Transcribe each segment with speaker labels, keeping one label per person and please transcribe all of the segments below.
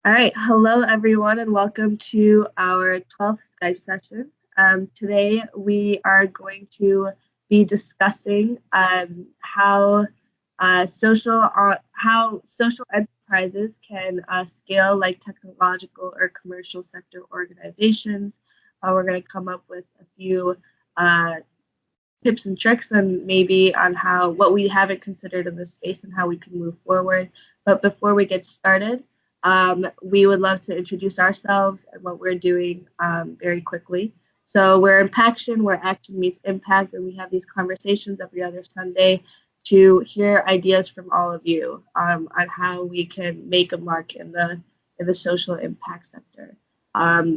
Speaker 1: All right, hello everyone, and welcome to our 12th Skype session. Today we are going to be discussing how social enterprises can scale like technological or commercial sector organizations. We're going to come up with a few uh, tips and tricks and maybe on how what we haven't considered in this space and how we can move forward. But before we get started, we would love to introduce ourselves and what we're doing very quickly. So we're Impaction, where action meets impact, and we have these conversations every other Sunday to hear ideas from all of you on how we can make a mark in the social impact sector.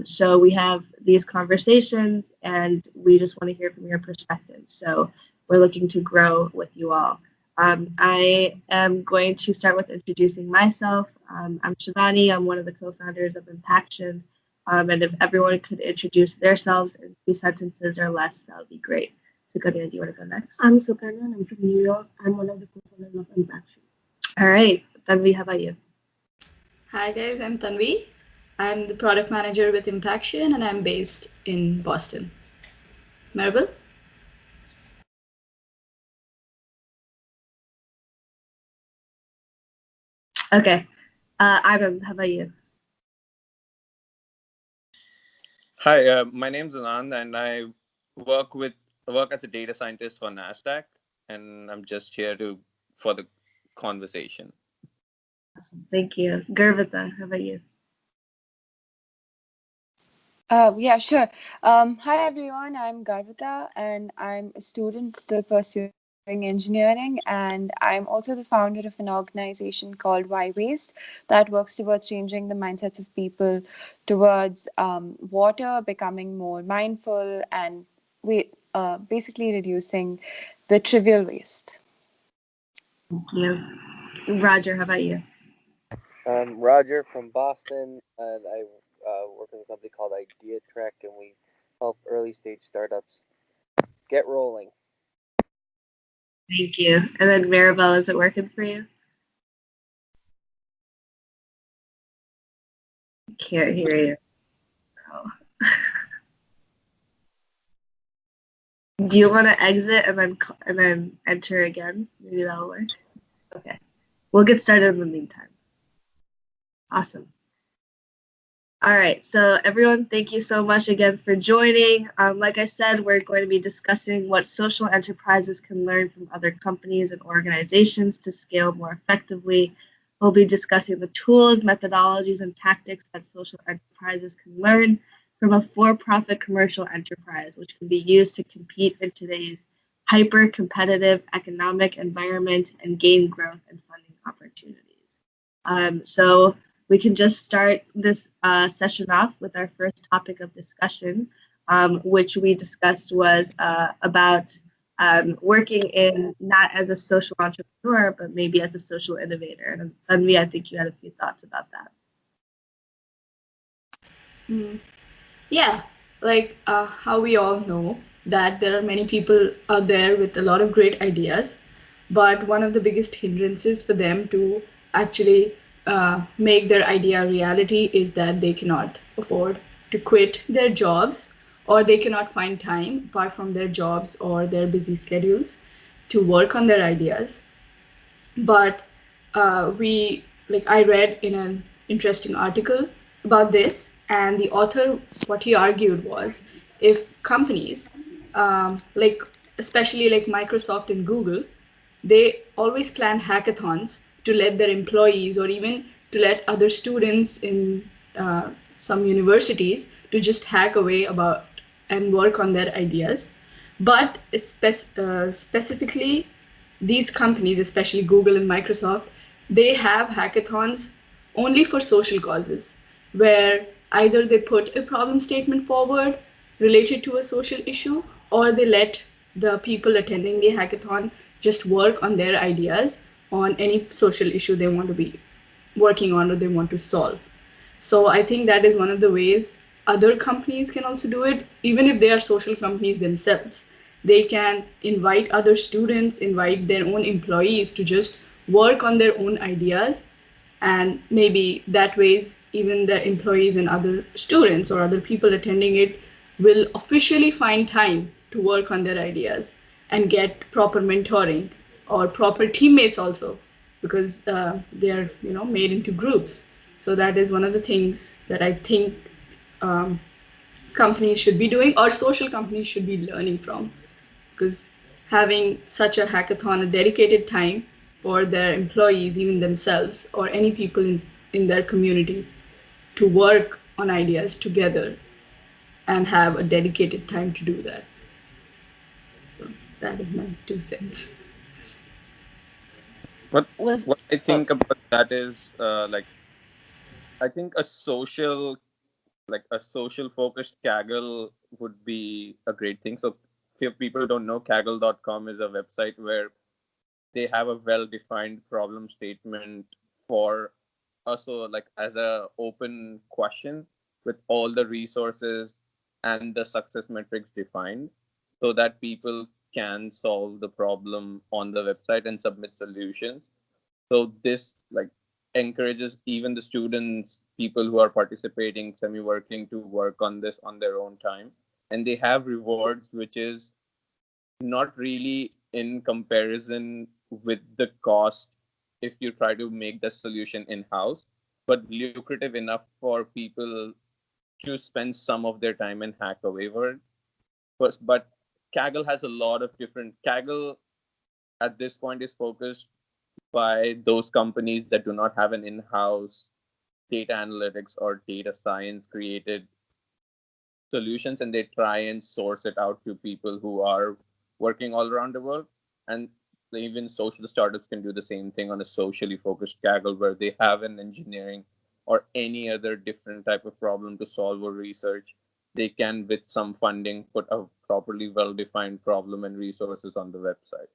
Speaker 1: So we have these conversations and we just want to hear from your perspective. So we're looking to grow with you all. I am going to start with introducing myself. I'm Shivani. I'm one of the co-founders of Impaction. And if everyone could introduce themselves in 2 sentences or less, that would be great. Sukanya, do you want to go next?
Speaker 2: I'm Sukanya and I'm from New York. I'm one of the co-founders of Impaction.
Speaker 1: All right. Tanvi, how about you?
Speaker 3: Hi guys, I'm Tanvi. I'm the product manager with Impaction and I'm based in Boston. Maribel?
Speaker 1: Okay. Ivan, how about you?
Speaker 4: Hi, my name's Anand, and I work as a data scientist for Nasdaq, and I'm just here for the conversation.
Speaker 1: Awesome. Thank you. Gurvita, how about you?
Speaker 5: Yeah, sure. Hi, everyone. I'm Garvita, and I'm a student still pursuing engineering. And I'm also the founder of an organization called Why Waste that works towards changing the mindsets of people towards water becoming more mindful and basically reducing the trivial waste.
Speaker 1: Thank you. Roger, how about you?
Speaker 6: I'm Roger from Boston, and I work in a company called Idea Trek, and we help early stage startups get rolling.
Speaker 1: Thank you. And then Maribel, is it working for you? Can't hear you. Oh. Do you want to exit and then enter again? Maybe that'll work. Okay. We'll get started in the meantime. Awesome. All right, so everyone, thank you so much again for joining. Like I said, we're going to be discussing what social enterprises can learn from other companies and organizations to scale more effectively. We'll be discussing the tools, methodologies, and tactics that social enterprises can learn from a for-profit commercial enterprise, which can be used to compete in today's hyper-competitive economic environment and gain growth and funding opportunities. So we can just start this session off with our first topic of discussion, which we discussed was about working in not as a social entrepreneur, but maybe as a social innovator. And Tanvi, I think you had a few thoughts about that.
Speaker 3: Yeah, like how we all know that there are many people out there with a lot of great ideas, but one of the biggest hindrances for them to actually make their idea a reality is that they cannot afford to quit their jobs, or they cannot find time apart from their jobs or their busy schedules to work on their ideas. But I read in an interesting article about this, and the author, what he argued was, if companies especially like Microsoft and Google, they always plan hackathons to let their employees, or even to let other students in some universities, to just hack away about and work on their ideas. But specifically, these companies, especially Google and Microsoft, they have hackathons only for social causes, where either they put a problem statement forward related to a social issue, or they let the people attending the hackathon just work on their ideas on any social issue they want to be working on or they want to solve. So I think that is one of the ways other companies can also do it, even if they are social companies themselves. They can invite other students, invite their own employees to just work on their own ideas, and maybe that ways even the employees and other students or other people attending it will officially find time to work on their ideas and get proper mentoring or proper teammates also, because they are made into groups. So that is one of the things that I think um, companies should be doing, or social companies should be learning from, because having such a hackathon, a dedicated time for their employees, even themselves, or any people in their community to work on ideas together and have a dedicated time to do that. So that is my 2 cents.
Speaker 4: What
Speaker 5: Well,
Speaker 4: what I think about that is like I think a social focused Kaggle would be a great thing. So if people don't know, Kaggle.com is a website where they have a well defined problem statement for also like as a open question with all the resources and the success metrics defined so that people can solve the problem on the website and submit solutions. So this like encourages even the students, people who are participating, semi working, to work on this on their own time, and they have rewards which is not really in comparison with the cost if you try to make the solution in house, but lucrative enough for people to spend some of their time and hack away for it. But Kaggle has a lot of different. Kaggle at this point is focused by those companies that do not have an in-house data analytics or data science created solutions, and they try and source it out to people who are working all around the world. And even social startups can do the same thing on a socially focused Kaggle where they have an engineering or any other different type of problem to solve or research. They can, with some funding, put a properly well defined problem and resources on the website.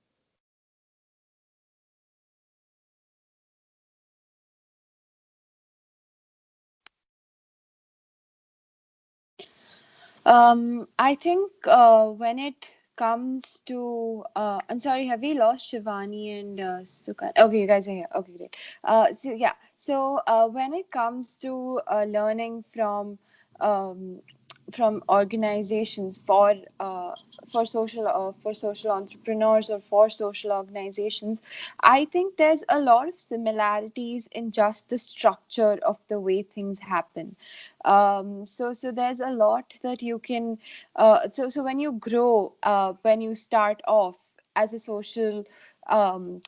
Speaker 5: I think when it comes to, I'm sorry, have we lost Shivani and Sukan? Okay, you guys are here. Okay, great. So when it comes to learning from organizations for social entrepreneurs or for social organizations, I think there's a lot of similarities in just the structure of the way things happen. So there's a lot that you can so when you grow, when you start off as a social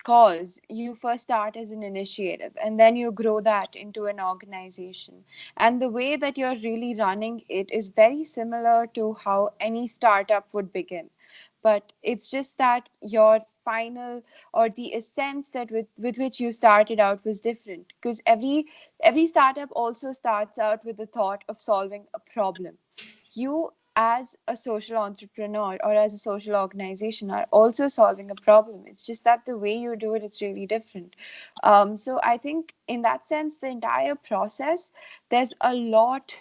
Speaker 5: cause, you first start as an initiative and then you grow that into an organization, and the way that you're really running it is very similar to how any startup would begin, but it's just that your final or the essence that with which you started out was different, because every startup also starts out with the thought of solving a problem. You as a social entrepreneur or as a social organization are also solving a problem. It's just that the way you do it, it's really different. So I think in that sense, the entire process, there's a lot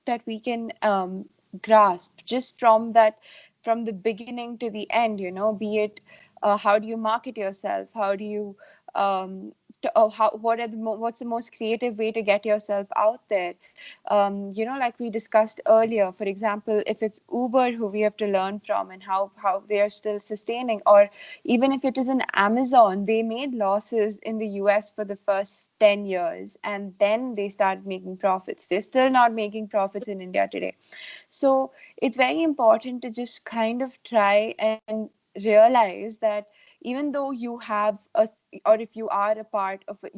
Speaker 5: that we can grasp just from that, from the beginning to the end, be it how do you market yourself, how do you what's the most creative way to get yourself out there. Like we discussed earlier, for example, if it's Uber who we have to learn from and how they are still sustaining, or even if it is an Amazon, they made losses in the US for the first 10 years and then they started making profits. They're still not making profits in India today. So it's very important to just kind of try and realize that even though you have or if you are a part of a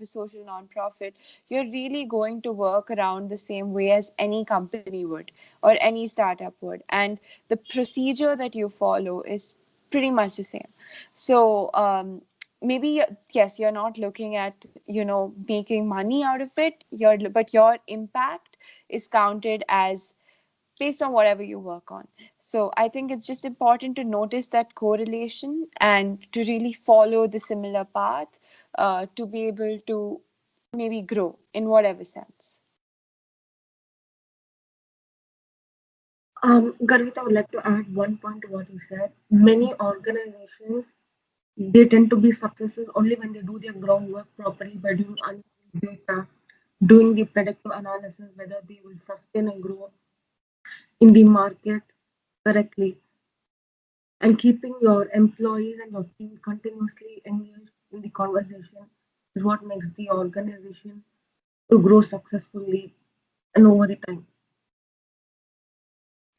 Speaker 5: social nonprofit, you're really going to work around the same way as any company would or any startup would, and the procedure that you follow is pretty much the same. So maybe yes, you're not looking at making money out of it, but your impact is counted as based on whatever you work on. So I think it's just important to notice that correlation and to really follow the similar path to be able to maybe grow in whatever sense.
Speaker 2: Garvita, I would like to add one point to what you said. Many organizations, they tend to be successful only when they do their groundwork properly by doing analyzing data, doing the predictive analysis whether they will sustain and grow in the market correctly, and keeping your employees and your team continuously engaged in the conversation is what makes the organization to grow successfully and over the time.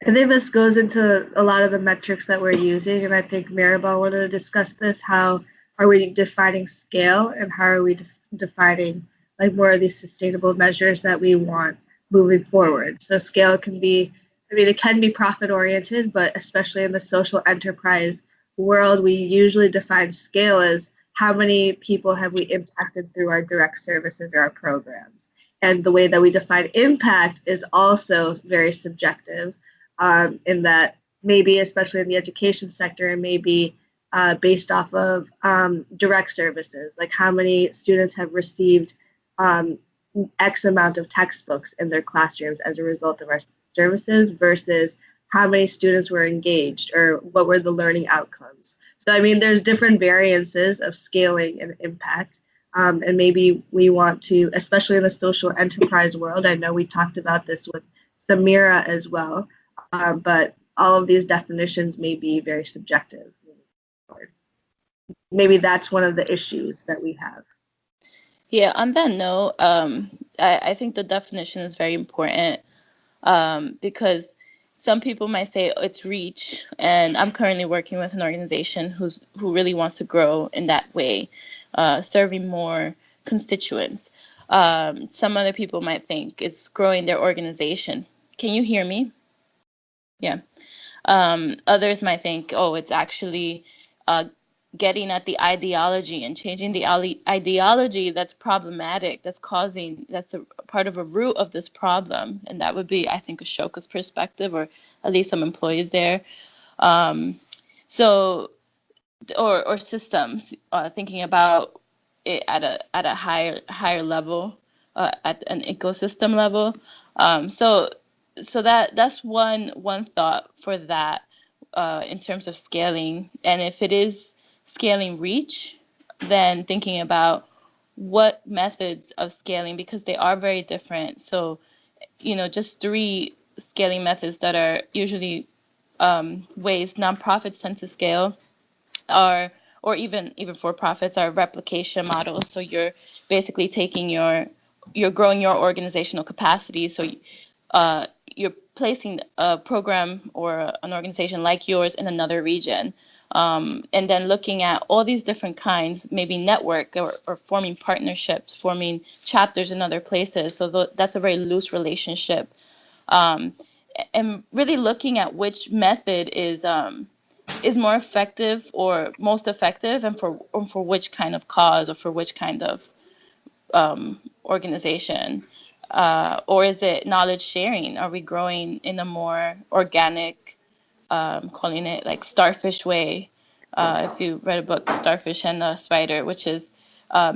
Speaker 1: I think this goes into a lot of the metrics that we're using, and I think Maribel wanted to discuss this. How are we defining scale, and how are we defining like more of these sustainable measures that we want moving forward? So scale can be, I mean, it can be profit oriented, but especially in the social enterprise world, we usually define scale as how many people have we impacted through our direct services or our programs. And the way that we define impact is also very subjective, in that maybe, especially in the education sector, and maybe based off of direct services, like how many students have received um, X amount of textbooks in their classrooms as a result of our services versus how many students were engaged or what were the learning outcomes. So, I mean, there's different variances of scaling and impact. And maybe we want to, especially in the social enterprise world, I know we talked about this with Samira as well, but all of these definitions may be very subjective. Maybe that's one of the issues that we have.
Speaker 7: Yeah, on that note, I think the definition is very important, because some people might say, oh, it's reach, and I'm currently working with an organization who really wants to grow in that way, serving more constituents. Some other people might think it's growing their organization. Can you hear me? Yeah. Others might think, oh, it's actually getting at the ideology and changing the ideology that's problematic, that's a part of a root of this problem. And that would be, I think, Ashoka's perspective, or at least some employees there. So, or systems, thinking about it at a higher level, at an ecosystem level. So that's one thought for that, in terms of scaling. And if it is scaling reach, then thinking about what methods of scaling, because they are very different. So, just three scaling methods that are usually ways nonprofits tend to scale are, or even for profits, are replication models. So you're basically you're growing your organizational capacity. So you're placing a program or an organization like yours in another region, and then looking at all these different kinds, maybe network, or forming partnerships, forming chapters in other places. So that's a very loose relationship, and really looking at which method is more effective or most effective, and for which kind of cause, or for which kind of organization. Or is it knowledge sharing? Are we growing in a more organic, calling it like starfish way? If you read a book, Starfish and the Spider, which is,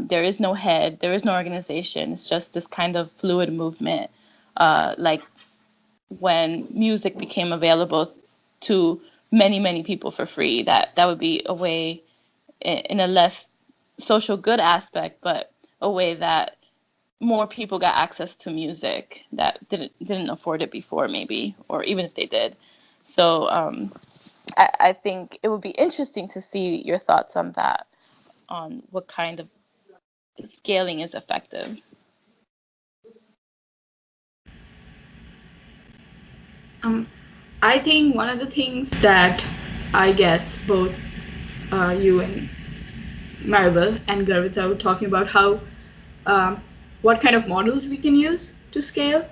Speaker 7: there is no head, there is no organization. It's just this kind of fluid movement, like when music became available to many people for free. That would be a way, in a less social good aspect, but a way that more people got access to music that didn't afford it before, maybe, or even if they did. So I think it would be interesting to see your thoughts on that, on what kind of scaling is effective.
Speaker 3: I think one of the things that I guess both you and Maribel and Garvita were talking about, how what kind of models we can use to scale,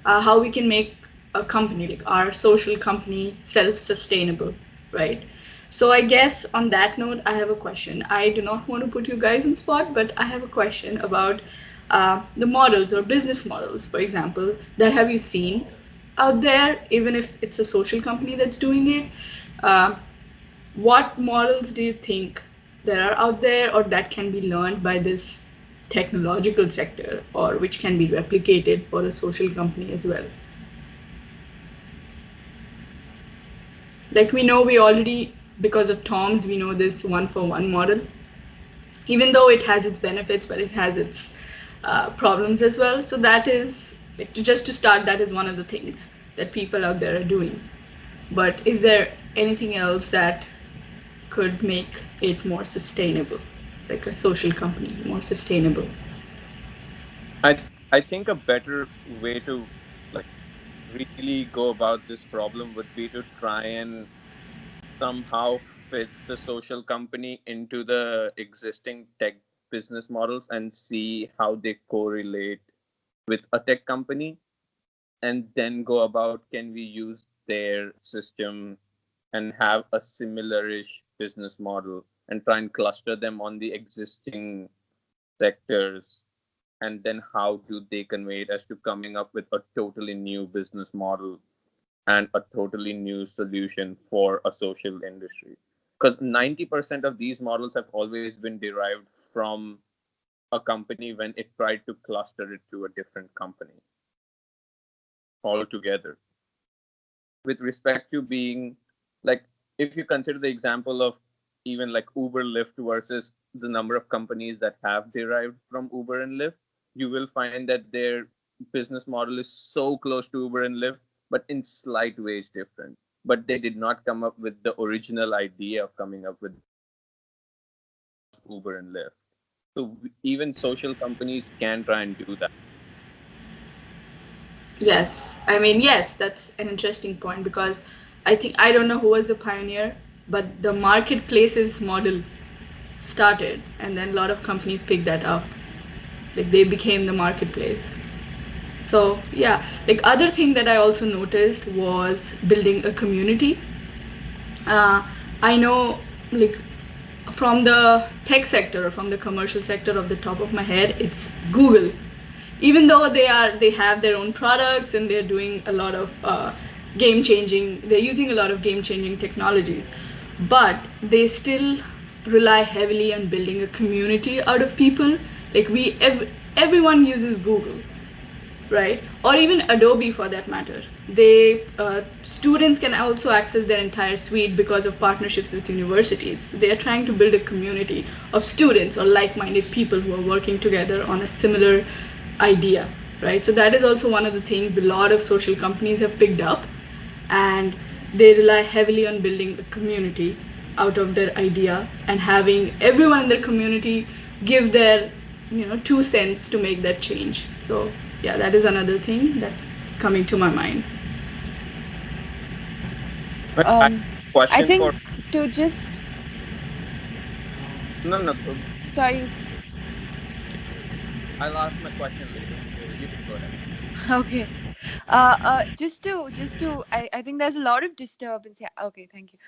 Speaker 3: how we can make a company, like our social company, self-sustainable, right? So I guess on that note, I have a question. I do not want to put you guys on spot, but I have a question about the models or business models, for example, that have you seen out there, even if it's a social company that's doing it. What models do you think there are out there, or that can be learned by this technological sector, or which can be replicated for a social company as well? Like we already, because of Tom's, we know this one-for-one model. Even though it has its benefits, but it has its problems as well. So that is like, just to start, that is one of the things that people out there are doing. But is there anything else that could make it more sustainable, like a social company more sustainable?
Speaker 4: I think a better way to like really go about this problem would be to try and somehow fit the social company into the existing tech business models and see how they correlate with a tech company, and then go about, can we use their system and have a similarish business model and try and cluster them on the existing sectors, and then how do they convey it as to coming up with a totally new business model and a totally new solution for a social industry. Because 90% of these models have always been derived from a company when it tried to cluster it to a different company altogether. With respect to being like, if you consider the example of even like Uber, Lyft versus the number of companies that have derived from Uber and Lyft, you will find that their business model is so close to Uber and Lyft, but in slight ways different. But they did not come up with the original idea of coming up with Uber and Lyft. So even social companies can try and do that.
Speaker 3: Yes, I mean, yes, that's an interesting point because I think I don't know who was the pioneer, but the marketplaces model started, and then a lot of companies picked that up. Like they became the marketplace. So yeah, like other thing that I also noticed was building a community. uh, I know, like from the tech sector or from the commercial sector, of the top of my head, it's Google. Even though they have their own products and they're doing a lot of game changing, they're using a lot of game changing technologies, but they still rely heavily on building a community out of people. Like everyone uses Google, right? Or even Adobe for that matter. They students can also access their entire suite because of partnerships with universities. They are trying to build a community of students or like-minded people who are working together on a similar idea, right? So that is also one of the things a lot of social companies have picked up, and they rely heavily on building a community out of their idea and having everyone in their community give their 2 cents to make that change. So yeah, that is another thing that is coming to my mind.
Speaker 4: But I have
Speaker 5: Um,
Speaker 4: a
Speaker 5: I
Speaker 4: question
Speaker 5: think
Speaker 4: for
Speaker 5: to just
Speaker 4: no no.
Speaker 5: sorry.
Speaker 4: I'll ask my question later. You can go ahead.
Speaker 5: Okay. Just to I think there's a lot of disturbance here. Okay, thank you.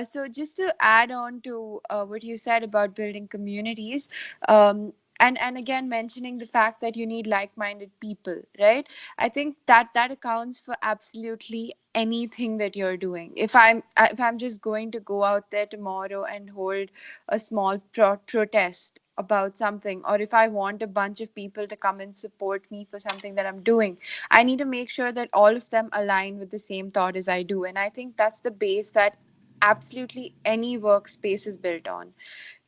Speaker 5: So just to add on to what you said about building communities, and again mentioning the fact that you need like-minded people, right? I think that accounts for absolutely anything that you're doing. If I'm just going to go out there tomorrow and hold a small protest about something, or if I want a bunch of people to come and support me for something that I'm doing, I need to make sure that all of them align with the same thought as I do. And I think that's the base that absolutely any workspace is built on.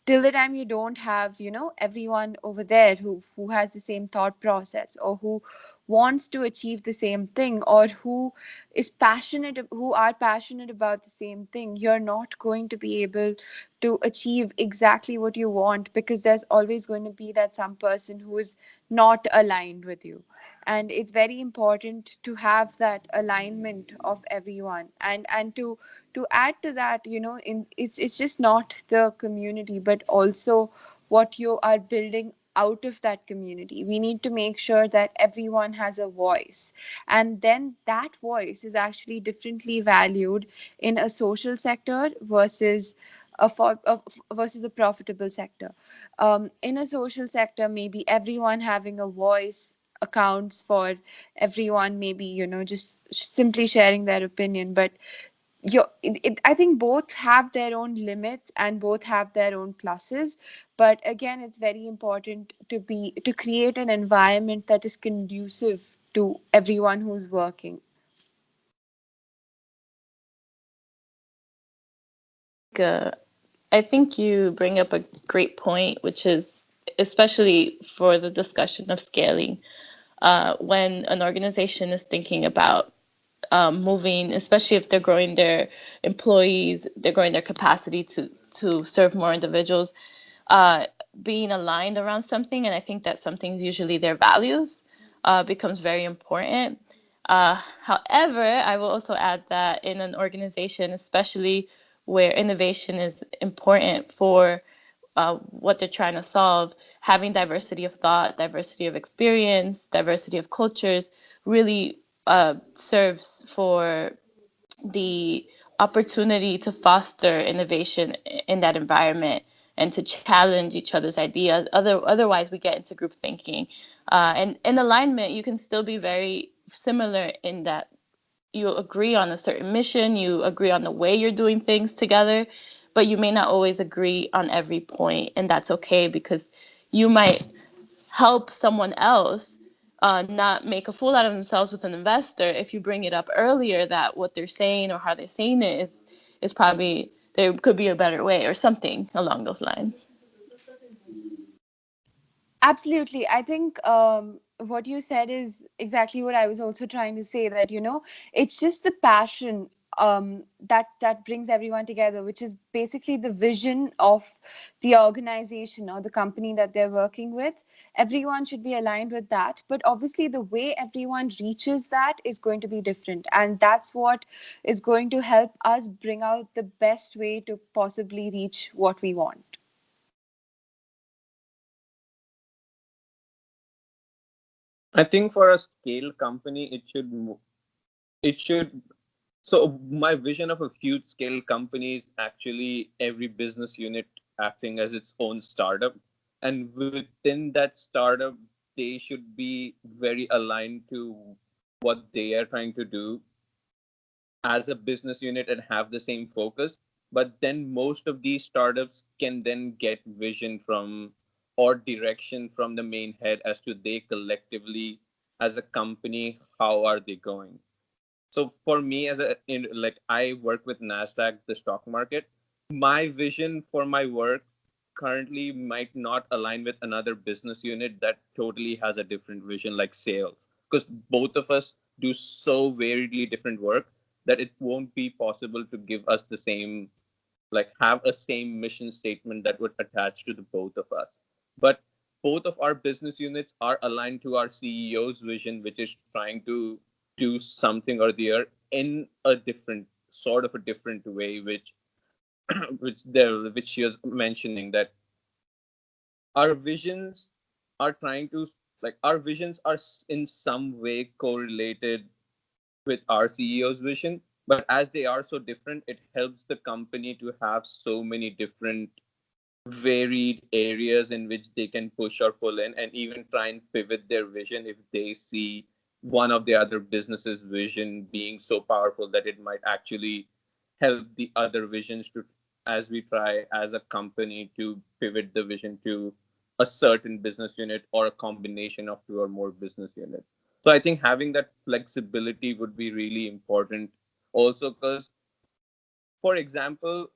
Speaker 5: Till the time you don't have, everyone over there who has the same thought process, or who wants to achieve the same thing, or who are passionate about the same thing, you're not going to be able to achieve exactly what you want, because there's always going to be that some person who is not aligned with you. And it's very important to have that alignment of everyone. And to add to that, it's just not the community, but also what you are building out of that community. We need to make sure that everyone has a voice, and then that voice is actually differently valued in a social sector versus versus a profitable sector. In a social sector, maybe everyone having a voice accounts for everyone, maybe just simply sharing their opinion. But I think both have their own limits and both have their own pluses. But again, it's very important to create an environment that is conducive to everyone who's working.
Speaker 7: I think you bring up a great point, which is especially for the discussion of scaling. When an organization is thinking about moving, especially if they're growing their employees, they're growing their capacity to serve more individuals, uh, being aligned around something, and I think that something's usually their values, becomes very important. However, I will also add that in an organization, especially where innovation is important for what they're trying to solve, having diversity of thought, diversity of experience, diversity of cultures really serves for the opportunity to foster innovation in that environment and to challenge each other's ideas. Otherwise, we get into group thinking. And in alignment, you can still be very similar in that you agree on a certain mission, you agree on the way you're doing things together, but you may not always agree on every point, and that's okay because you might help someone else not make a fool out of themselves with an investor if you bring it up earlier that what they're saying or how they're saying it is probably there could be a better way or something along those lines.
Speaker 5: Absolutely. I think what you said is exactly what I was also trying to say, that, it's just the passion that brings everyone together, which is basically the vision of the organization or the company that they're working with. Everyone should be aligned with that. But obviously, the way everyone reaches that is going to be different. And that's what is going to help us bring out the best way to possibly reach what we want.
Speaker 4: I think for a scale company, it should. So my vision of a huge scale company is actually every business unit acting as its own startup, and within that startup, they should be very aligned to what they are trying to do as a business unit and have the same focus. But then most of these startups can then get vision from or direction from the main head as to they collectively as a company, how are they going. So for me, like I work with Nasdaq, the stock market. My vision for my work currently might not align with another business unit that totally has a different vision, like sales, because both of us do so variedly different work that it won't be possible to give us the same, like have a same mission statement that would attach to the both of us. But both of our business units are aligned to our CEO's vision, which is trying to do something or the other in a different sort of a different way, which which she was mentioning that our visions are trying to, like our visions are in some way correlated with our CEO's vision, but as they are so different, it helps the company to have so many different varied areas in which they can push or pull in and even try and pivot their vision if they see one of the other businesses vision being so powerful that it might actually help the other visions to, as we try as a company to pivot the vision to a certain business unit or a combination of two or more business units. So I think having that flexibility would be really important also, because for example,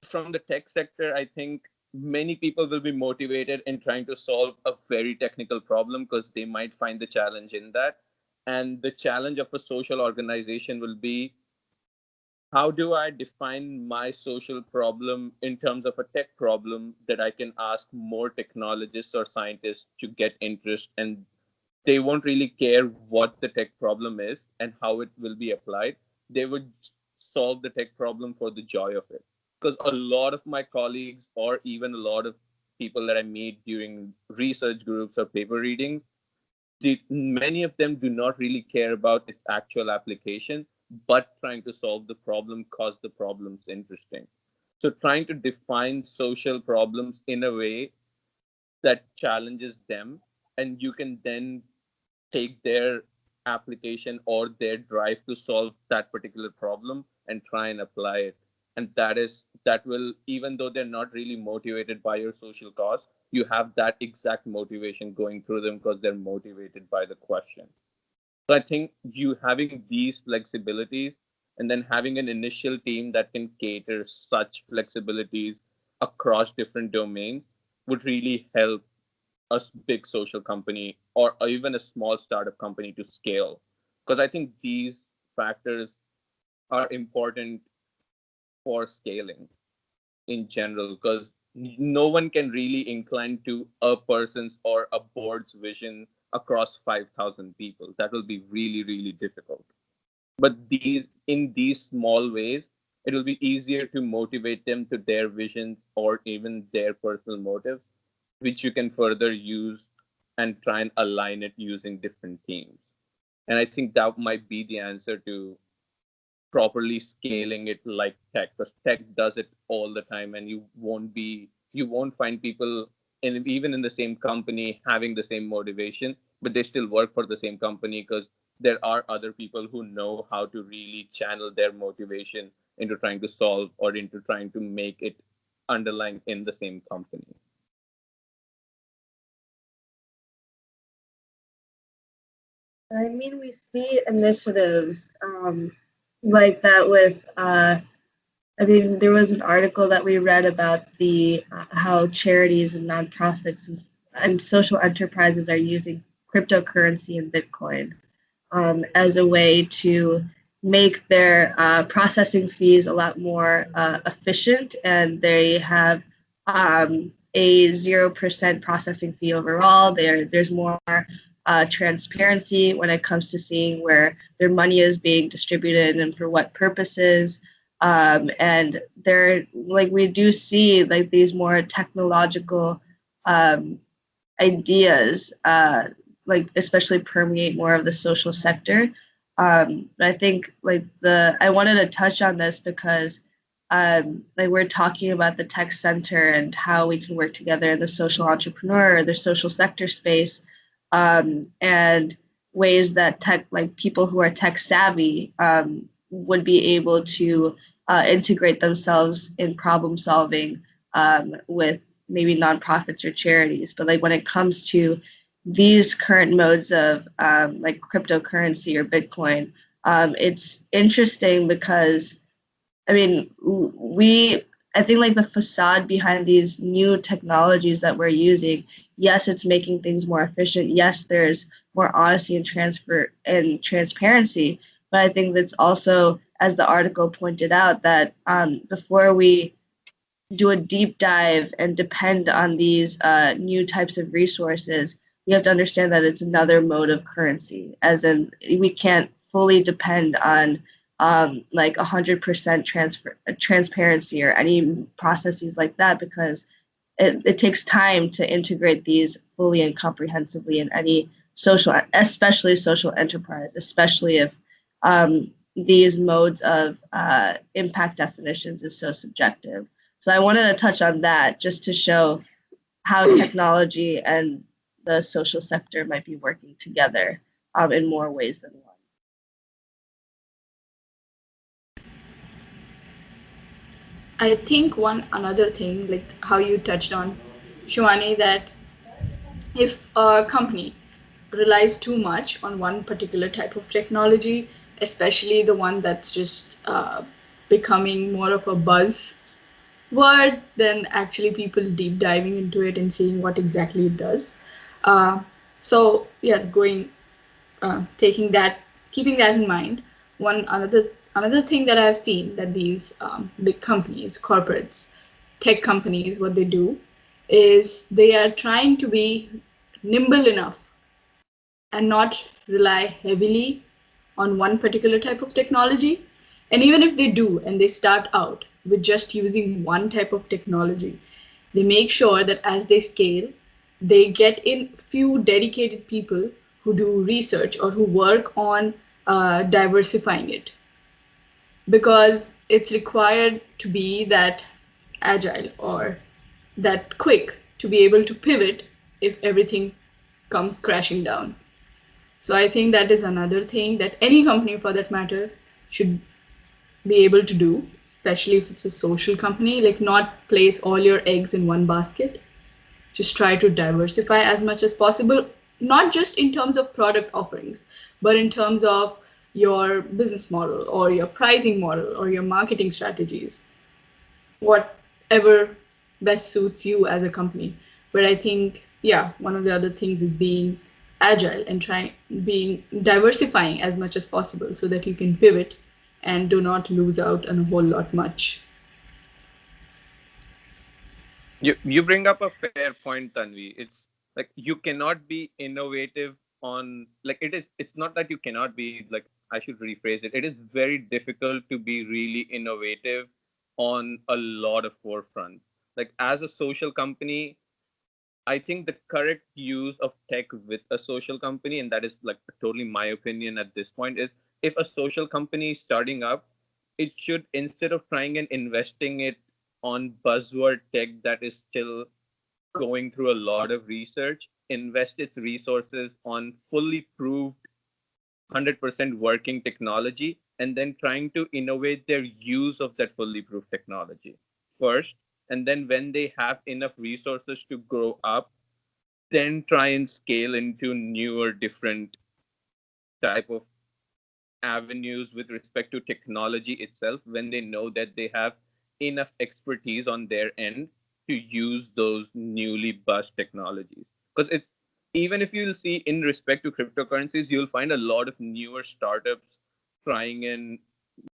Speaker 4: from the tech sector, I think many people will be motivated in trying to solve a very technical problem because they might find the challenge in that. And the challenge of a social organization will be, how do I define my social problem in terms of a tech problem that I can ask more technologists or scientists to get interest, and they won't really care what the tech problem is and how it will be applied. They would solve the tech problem for the joy of it. Because a lot of my colleagues, or even a lot of people that I meet during research groups or paper readings, many of them do not really care about its actual application, but trying to solve the problem because the problem's interesting. So trying to define social problems in a way that challenges them, and you can then take their application or their drive to solve that particular problem and try and apply it. And that will, even though they're not really motivated by your social cause, you have that exact motivation going through them because they're motivated by the question. So I think you having these flexibilities and then having an initial team that can cater such flexibilities across different domains would really help a big social company or even a small startup company to scale. Because I think these factors are important for scaling in general, because no one can really incline to a person's or a board's vision across 5,000 people. That will be really, really difficult. But in these small ways, it will be easier to motivate them to their visions or even their personal motives, which you can further use and try and align it using different teams. And I think that might be the answer to properly scaling it like tech, because tech does it all the time, and you won't find people even in the same company having the same motivation, but they still work for the same company because there are other people who know how to really channel their motivation into trying to solve or into trying to make it underlying in the same company.
Speaker 1: I mean, we see initiatives like that with. I mean, there was an article that we read about the how charities and nonprofits and social enterprises are using cryptocurrency and Bitcoin as a way to make their processing fees a lot more efficient, and they have a 0% processing fee overall. There's more transparency when it comes to seeing where their money is being distributed and for what purposes. And there, like, we do see like these more technological ideas, like especially permeate more of the social sector. I think like I wanted to touch on this because like we're talking about the tech center and how we can work together in the social entrepreneur or the social sector space, and ways that tech, like people who are tech savvy, would be able to integrate themselves in problem solving with maybe nonprofits or charities. But like when it comes to these current modes of like cryptocurrency or Bitcoin, it's interesting because I mean, I think like the facade behind these new technologies that we're using, yes, it's making things more efficient. Yes, there's more honesty and transparency. But I think that's also, as the article pointed out, that before we do a deep dive and depend on these new types of resources, we have to understand that it's another mode of currency, as in we can't fully depend on like 100% transparency or any processes like that, because it takes time to integrate these fully and comprehensively in any social, especially social enterprise, especially if these modes of impact definitions is so subjective. So I wanted to touch on that just to show how technology and the social sector might be working together in more ways than one.
Speaker 3: I think one another thing, like how you touched on, Shivani, that if a company relies too much on one particular type of technology, especially the one that's just becoming more of a buzz word than actually people deep diving into it and seeing what exactly it does. So yeah, taking that, keeping that in mind, another thing that I've seen that these big companies, corporates, tech companies, what they do is they are trying to be nimble enough and not rely heavily on one particular type of technology. And even if they do and they start out with just using one type of technology, they make sure that as they scale, they get in few dedicated people who do research or who work on diversifying it, because it's required to be that agile or that quick to be able to pivot if everything comes crashing down. So I think that is another thing that any company for that matter should be able to do, especially if it's a social company, like not place all your eggs in one basket. Just try to diversify as much as possible, not just in terms of product offerings, but in terms of your business model or your pricing model or your marketing strategies, whatever best suits you as a company. But I think, yeah, one of the other things is being agile and trying being diversifying as much as possible so that you can pivot and do not lose out on a whole lot much.
Speaker 4: You bring up a fair point, Tanvi. It's like you cannot be innovative on, like, it's not that you cannot be, like, I should rephrase it. It is very difficult to be really innovative on a lot of forefronts. Like, as a social company, I think the correct use of tech with a social company, and that is like totally my opinion at this point, is if a social company is starting up, it should, instead of trying and investing it on buzzword tech that is still going through a lot of research, invest its resources on fully proved 100% working technology, and then trying to innovate their use of that fully proved technology first. And then when they have enough resources to grow up, then try and scale into newer, different type of avenues with respect to technology itself, when they know that they have enough expertise on their end to use those newly bust technologies. Because it's, even if you'll see in respect to cryptocurrencies, you'll find a lot of newer startups trying and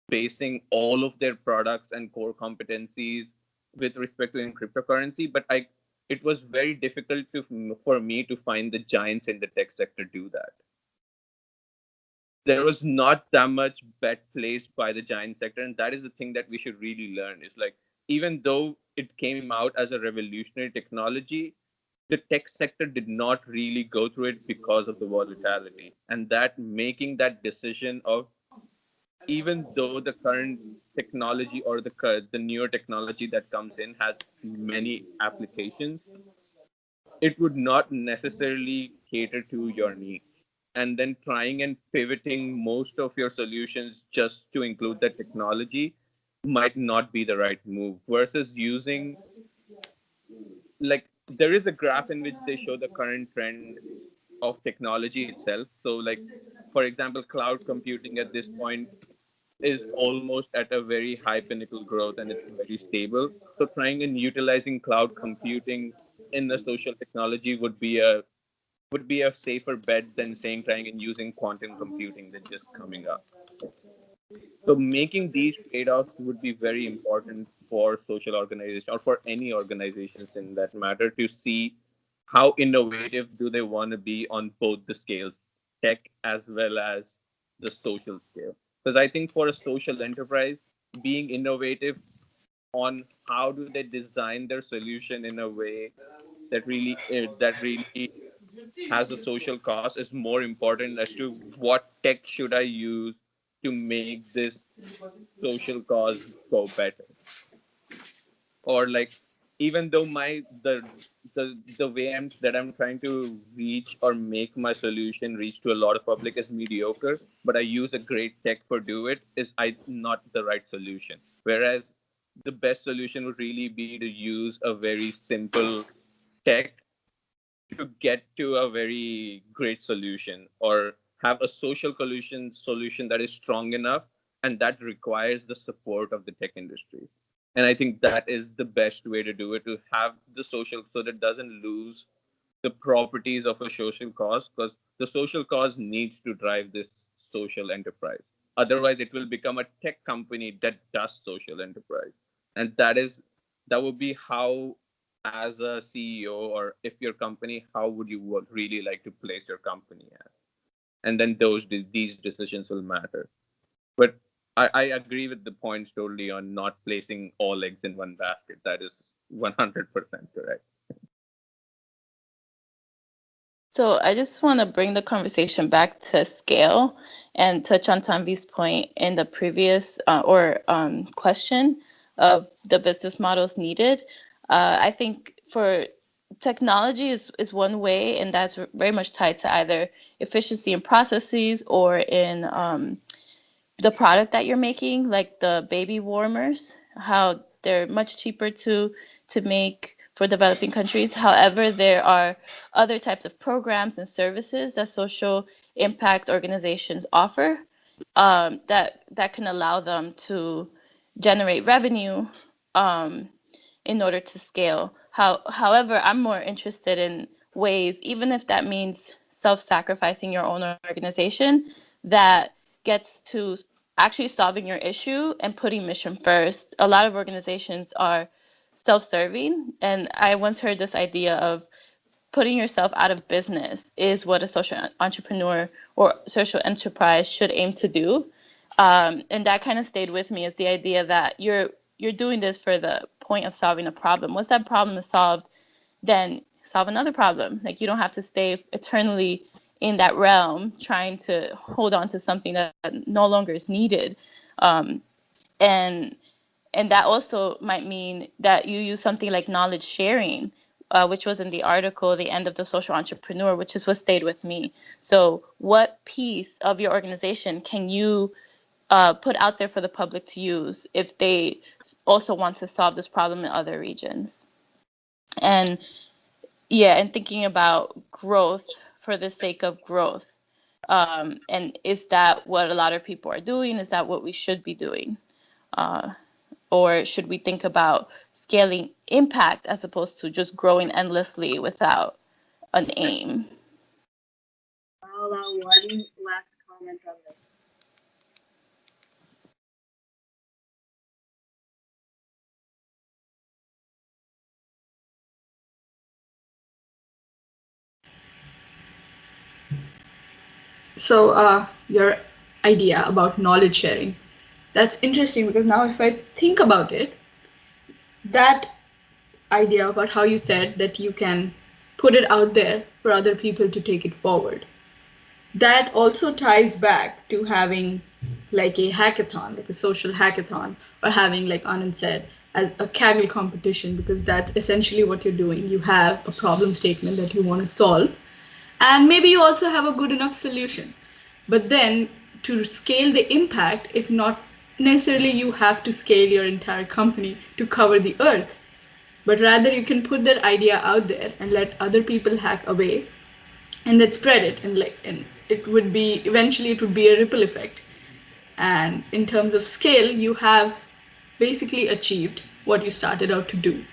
Speaker 4: basing all of their products and core competencies with respect to in cryptocurrency. But it was very difficult for me to find the giants in the tech sector do that. There was not that much bet placed by the giant sector, and that is the thing that we should really learn. Is like, even though it came out as a revolutionary technology, the tech sector did not really go through it because of the volatility, and that making that decision of, even though the current technology or the newer technology that comes in has many applications, it would not necessarily cater to your needs. And then trying and pivoting most of your solutions just to include that technology might not be the right move, versus using, like, there is a graph in which they show the current trend of technology itself. So, like, for example, cloud computing at this point is almost at a very high pinnacle growth, and it's very stable. So trying and utilizing cloud computing in the social technology would be a safer bet than saying trying and using quantum computing that's just coming up. So making these trade-offs would be very important for social organizations, or for any organizations in that matter, to see how innovative do they want to be on both the scales, tech as well as the social scale. Because I think for a social enterprise, being innovative on how do they design their solution in a way that really has a social cost is more important as to what tech should I use to make this social cause go better. Or, like, even though the way I'm trying to reach or make my solution reach to a lot of public is mediocre, but I use a great tech for do it, is I not the right solution. Whereas the best solution would really be to use a very simple tech to get to a very great solution, or have a social solution that is strong enough, and that requires the support of the tech industry. And I think that is the best way to do it, to have the social so that it doesn't lose the properties of a social cause, because the social cause needs to drive this social enterprise. Otherwise it will become a tech company that does social enterprise. And that would be how, as a CEO, or if your company, how would you really like to place your company at? And then these decisions will matter. But I agree with the points totally on not placing all eggs in one basket. That is 100% correct.
Speaker 7: So I just want to bring the conversation back to scale and touch on Tanvi's point in the previous question of the business models needed. I think for technology is one way, and that's very much tied to either efficiency in processes or in the product that you're making, like the baby warmers, how they're much cheaper to make for developing countries. However, there are other types of programs and services that social impact organizations offer, that can allow them to generate revenue, um, in order to scale. However, I'm more interested in ways, even if that means self-sacrificing your own organization, that gets to actually solving your issue and putting mission first. A lot of organizations are self-serving, and I once heard this idea of putting yourself out of business is what a social entrepreneur or social enterprise should aim to do. And that kind of stayed with me, is the idea that you're doing this for the point of solving a problem. Once that problem is solved, then solve another problem. Like, you don't have to stay eternally in that realm trying to hold on to something that no longer is needed. Um, and and that also might mean that you use something like knowledge sharing, which was in the article, The End of the Social Entrepreneur, which is what stayed with me. So what piece of your organization can you put out there for the public to use if they also want to solve this problem in other regions? And yeah, and thinking about growth for the sake of growth. And is that what a lot of people are doing? Is that what we should be doing? Uh, or should we think about scaling impact as opposed to just growing endlessly without an aim?
Speaker 1: I'll allow one last comment on this.
Speaker 3: So, your idea about knowledge sharing, that's interesting, because now if I think about it, that idea about how you said that you can put it out there for other people to take it forward, that also ties back to having like a hackathon, like a social hackathon, or having, like Anand said, a Kaggle competition, because that's essentially what you're doing. You have a problem statement that you want to solve, and maybe you also have a good enough solution. But then to scale the impact, it not necessarily you have to scale your entire company to cover the earth, but rather you can put that idea out there and let other people hack away, and then spread it, and it would be, eventually it would be a ripple effect. And in terms of scale, you have basically achieved what you started out to do.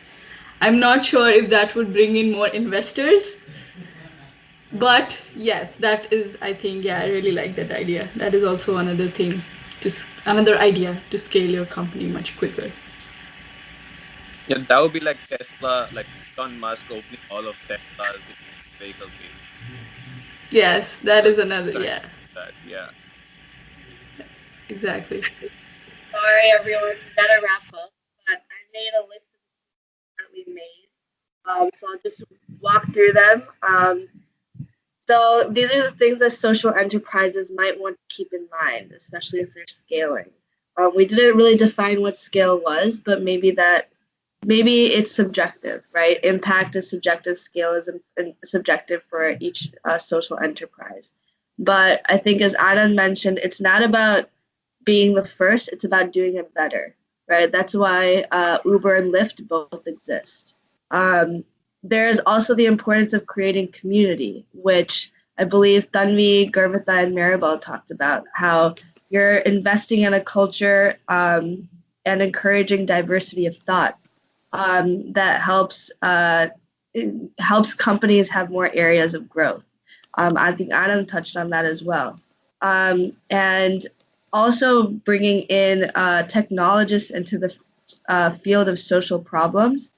Speaker 3: I'm not sure if that would bring in more investors, but yes, that is, I think, yeah, I really like that idea. That is also another thing, another idea to scale your company much quicker.
Speaker 4: Yeah, that would be like Tesla, like Elon Musk opening all of Tesla's vehicle fleet.
Speaker 3: Yes, that is
Speaker 4: That's
Speaker 3: another,
Speaker 4: kind
Speaker 3: yeah,
Speaker 4: of that, yeah.
Speaker 3: exactly.
Speaker 1: Sorry, everyone, we gotta wrap up. But I made a list of that we made. So I'll just walk through them. So these are the things that social enterprises might want to keep in mind, especially if they're scaling. We didn't really define what scale was, but maybe it's subjective, right? Impact is subjective, scale is subjective for each social enterprise. But I think, as Anand mentioned, it's not about being the first, it's about doing it better, right? That's why Uber and Lyft both exist. There's also the importance of creating community, which I believe Tanvi, Gurvita, and Maribel talked about, how you're investing in a culture and encouraging diversity of thought that helps companies have more areas of growth. I think Adam touched on that as well. And also bringing in technologists into the field of social problems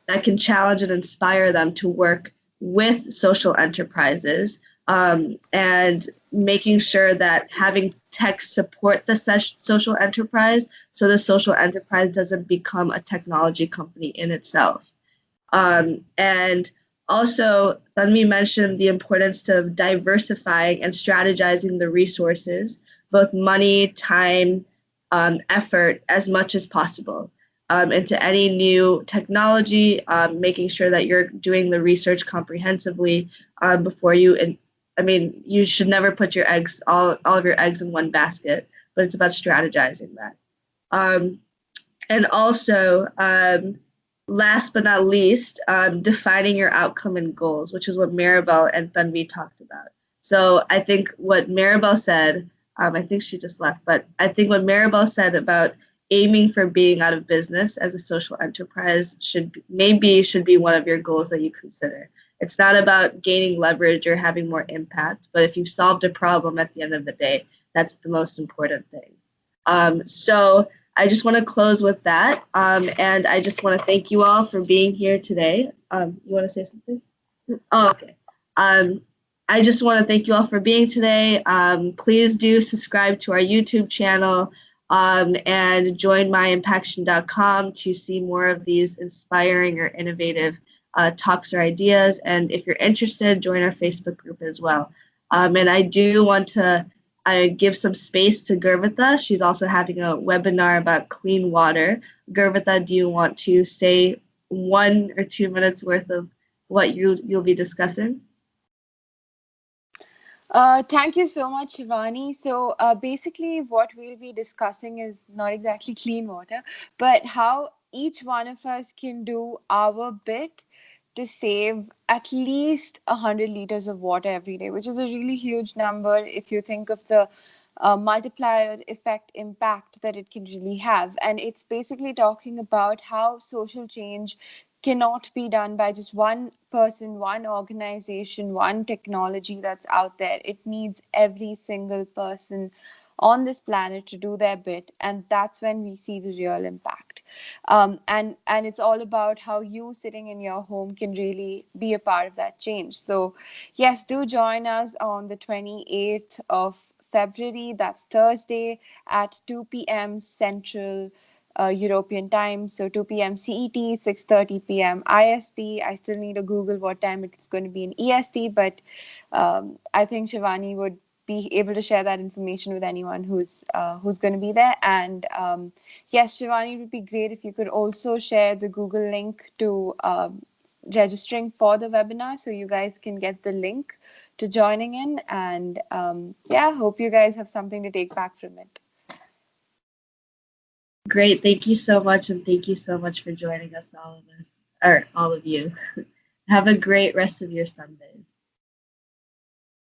Speaker 1: that can challenge and inspire them to work with social enterprises, and making sure that having tech support the social enterprise, so the social enterprise doesn't become a technology company in itself. And also, Tanvi mentioned the importance of diversifying and strategizing the resources, both money, time, effort, as much as possible, into any new technology, making sure that you're doing the research comprehensively before you. And I mean, you should never put all of your eggs in one basket, but it's about strategizing that. And also, last but not least, defining your outcome and goals, which is what Maribel and Tanvi talked about. So I think what Maribel said, I think she just left, but I think what Maribel said about aiming for being out of business as a social enterprise should be one of your goals that you consider. It's not about gaining leverage or having more impact, but if you've solved a problem at the end of the day, that's the most important thing. So I just want to close with that, and I just want to thank you all for being here today. You want to say something? Oh, okay. Um, I just want to thank you all for being today. Please do subscribe to our YouTube channel and join myimpaction.com to see more of these inspiring or innovative talks or ideas. And if you're interested, join our Facebook group as well. And I do want to give some space to Gurvita. She's also having a webinar about clean water. Gurvita, do you want to say 1 or 2 minutes worth of what you'll be discussing?
Speaker 5: Thank you so much, Shivani. So basically, what we'll be discussing is not exactly clean water, but how each one of us can do our bit to save at least 100 liters of water every day, which is a really huge number if you think of the multiplier effect impact that it can really have. And it's basically talking about how social change cannot be done by just one person, one organization, one technology that's out there. It needs every single person on this planet to do their bit, and that's when we see the real impact. And it's all about how you sitting in your home can really be a part of that change. So yes, do join us on the 28th of February. That's Thursday at 2 p.m. Central European time. So 2 p.m. CET, 6:30 p.m. IST. I still need to Google what time it's going to be in EST, but I think Shivani would be able to share that information with anyone who's going to be there. And yes, Shivani, it would be great if you could also share the Google link to registering for the webinar, so you guys can get the link to joining in. And yeah, hope you guys have something to take back from it.
Speaker 1: Great. Thank you so much. And thank you so much for joining us, all of you. Have a great rest of your Sunday.